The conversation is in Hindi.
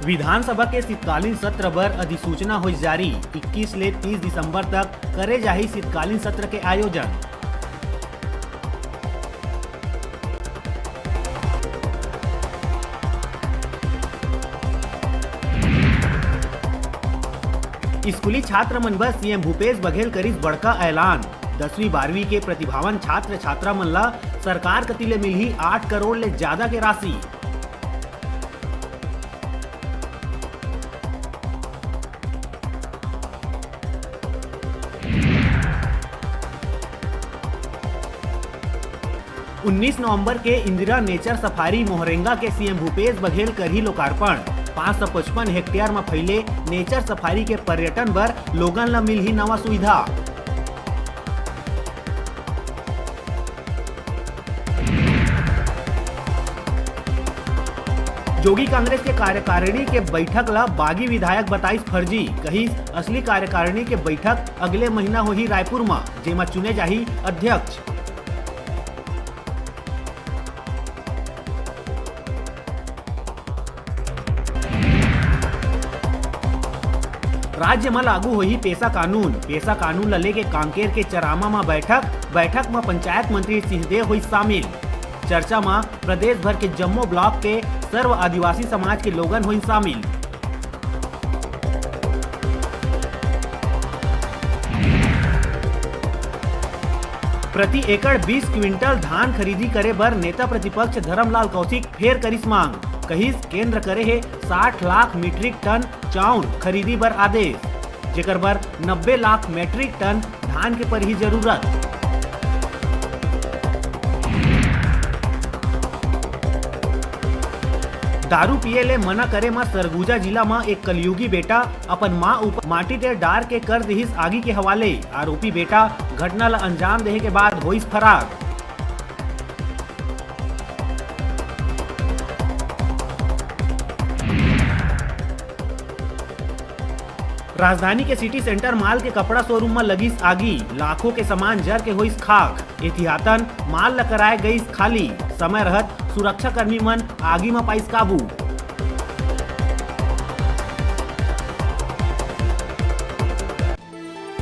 विधानसभा के शीतकालीन सत्र बर अधिसूचना हुई जारी। 21 ले 30 दिसंबर तक करे जाही शीतकालीन सत्र के आयोजन। स्कूली छात्र मन बर सीएम भूपेश बघेल करिस बड़का ऐलान। 10वीं 12वीं के प्रतिभावान छात्र छात्रा मन ला सरकार कति ले मिलही 8 करोड़ ले ज्यादा के राशि। उन्नीस नवंबर के इंदिरा नेचर सफारी मोहरेंगा के सीएम भूपेश बघेल करही लोकार्पण। 555 हेक्टेयर में फैले नेचर सफारी के पर्यटन बर लोगन ला मिलही नवा सुविधा। जोगी कांग्रेस के कार्यकारिणी के बैठक ला बागी विधायक बताइस फर्जी। कहिस असली कार्यकारिणी के बैठक अगले महीना होही रायपुर में, जेमा चुने जाही अध्यक्ष। राज्य में लागू हुई पेशा कानून ला लेके कांकेर के चरामा में बैठक में पंचायत मंत्री सिंहदेव हुई शामिल। चर्चा में प्रदेश भर के जम्मू ब्लॉक के सर्व आदिवासी समाज के लोगन हुई शामिल। प्रति एकड़ 20 क्विंटल धान खरीदी करे बर नेता प्रतिपक्ष धर्मलाल कौशिक फेर करिस मांग। कहिस केंद्र करे है 60 लाख मीट्रिक टन चाउर खरीदी बर आदेश, जेकर बर 90 लाख मीट्रिक टन धान के पर ही जरूरत। दारू पिए ले मना करे में सरगुजा जिला में एक कलयुगी बेटा अपन मां ऊपर माटी दे डार के कर दिहिस आगी के हवाले। आरोपी बेटा घटना ला अंजाम देहे के बाद होइस फरार। राजधानी के सिटी सेंटर माल के कपड़ा शोरूम में लगिस आगी। लाखों के सामान जर के होइस खाक। एहतियातन माल ला कराए गईस खाली। समय रहत सुरक्षा कर्मी मन आगी में पाइस काबू।